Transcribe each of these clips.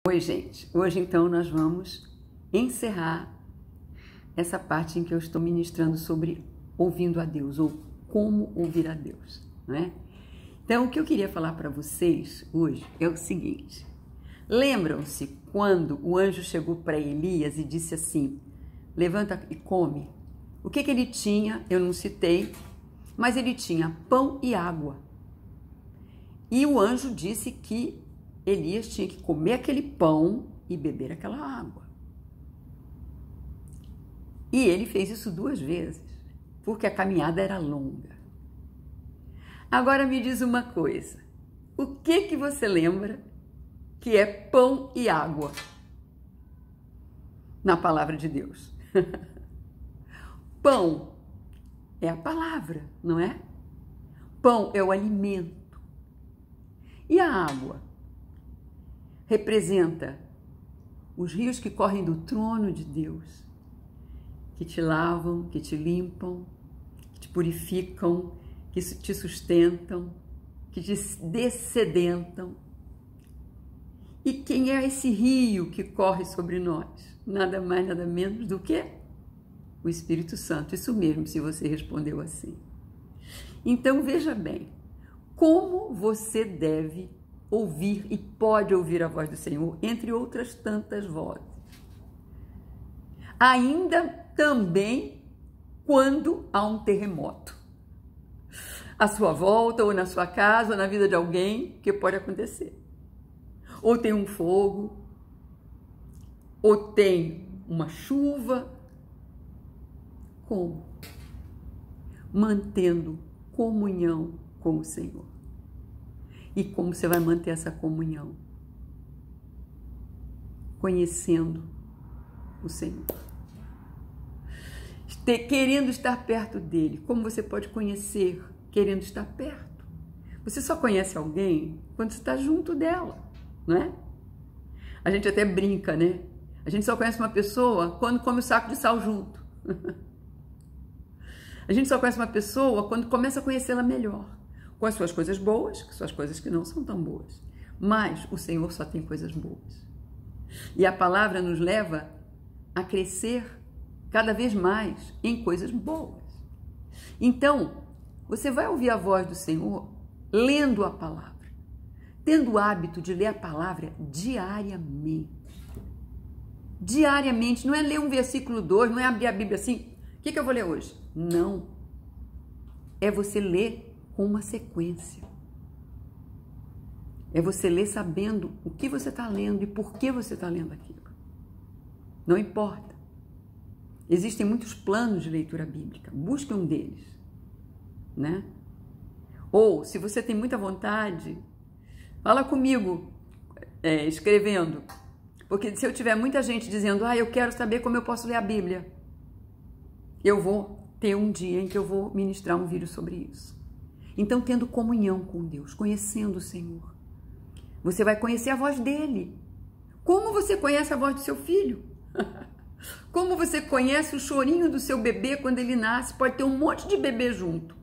Oi, gente. Hoje, então, nós vamos encerrar essa parte em que eu estou ministrando sobre ouvindo a Deus, ou como ouvir a Deus, né? Então, o que eu queria falar para vocês hoje é o seguinte. Lembram-se quando o anjo chegou para Elias e disse assim, levanta e come? O que ele tinha? Eu não citei, mas ele tinha pão e água. E o anjo disse que Elias tinha que comer aquele pão e beber aquela água. E ele fez isso 2 vezes, porque a caminhada era longa. Agora me diz uma coisa, o que você lembra que é pão e água na palavra de Deus? Pão é a palavra, não é? Pão é o alimento. E a água representa os rios que correm do trono de Deus, que te lavam, que te limpam, que te purificam, que te sustentam, que te dessedentam. E quem é esse rio que corre sobre nós? Nada mais, nada menos do que o Espírito Santo. Isso mesmo, se você respondeu assim. Então, veja bem, como você deve ouvir e pode ouvir a voz do Senhor, entre outras tantas vozes. Ainda também quando há um terremoto. À sua volta, ou na sua casa, ou na vida de alguém, que pode acontecer. Ou tem um fogo, ou tem uma chuva. Como? Mantendo comunhão com o Senhor. E como você vai manter essa comunhão? Conhecendo o Senhor. Querendo estar perto dele. Como você pode conhecer querendo estar perto? Você só conhece alguém quando você está junto dela, não é? A gente até brinca, né? A gente só conhece uma pessoa quando come o saco de sal junto. A gente só conhece uma pessoa quando começa a conhecê-la melhor. Com as suas coisas boas, com as suas coisas que não são tão boas. Mas o Senhor só tem coisas boas. E a palavra nos leva a crescer cada vez mais em coisas boas. Então, você vai ouvir a voz do Senhor lendo a palavra, tendo o hábito de ler a palavra diariamente. Diariamente, não é ler um versículo 2, não é abrir a Bíblia assim, o que eu vou ler hoje? Não. É você ler com uma sequência. É você ler sabendo o que você está lendo e por que você está lendo aquilo. Não importa. Existem muitos planos de leitura bíblica. Busque um deles, né? Ou, se você tem muita vontade, fala comigo, escrevendo. Porque se eu tiver muita gente dizendo, eu quero saber como eu posso ler a Bíblia, eu vou ter um dia em que eu vou ministrar um vídeo sobre isso. Então, tendo comunhão com Deus, conhecendo o Senhor, você vai conhecer a voz dele. Como você conhece a voz do seu filho? Como você conhece o chorinho do seu bebê quando ele nasce? Pode ter um monte de bebê junto,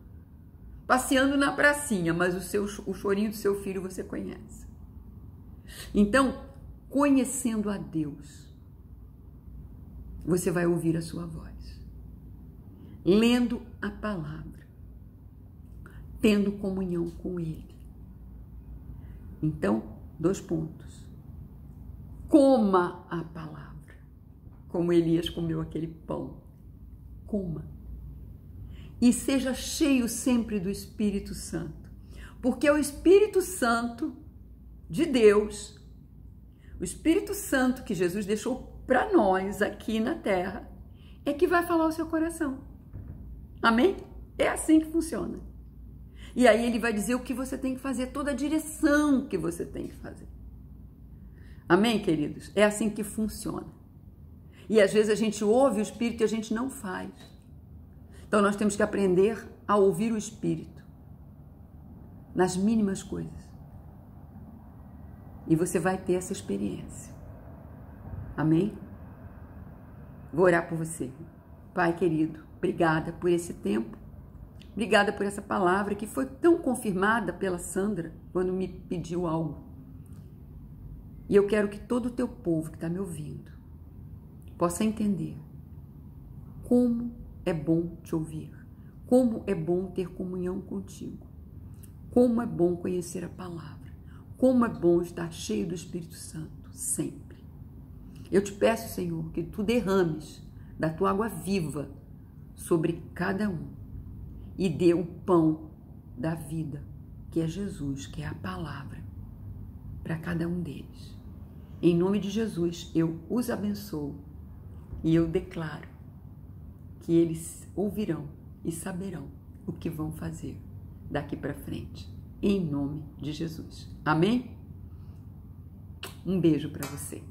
passeando na pracinha, mas o chorinho do seu filho você conhece. Então, conhecendo a Deus, você vai ouvir a sua voz. Lendo a palavra, tendo comunhão com ele. Então, 2 pontos. Coma a palavra, como Elias comeu aquele pão. Coma. E seja cheio sempre do Espírito Santo, porque é o Espírito Santo de Deus, o Espírito Santo que Jesus deixou para nós aqui na terra, é que vai falar o seu coração. Amém? É assim que funciona. E aí ele vai dizer o que você tem que fazer, toda a direção que você tem que fazer. Amém, queridos? É assim que funciona. E às vezes a gente ouve o Espírito e a gente não faz. Então nós temos que aprender a ouvir o Espírito nas mínimas coisas. E você vai ter essa experiência. Amém? Vou orar por você. Pai querido, obrigada por esse tempo. Obrigada por essa palavra que foi tão confirmada pela Sandra quando me pediu algo. E eu quero que todo o teu povo que está me ouvindo possa entender como é bom te ouvir, como é bom ter comunhão contigo, como é bom conhecer a palavra, como é bom estar cheio do Espírito Santo sempre. Eu te peço, Senhor, que tu derrames da tua água viva sobre cada um e dê o pão da vida, que é Jesus, que é a palavra, para cada um deles. Em nome de Jesus, eu os abençoo e eu declaro que eles ouvirão e saberão o que vão fazer daqui para frente. Em nome de Jesus. Amém? Um beijo para você.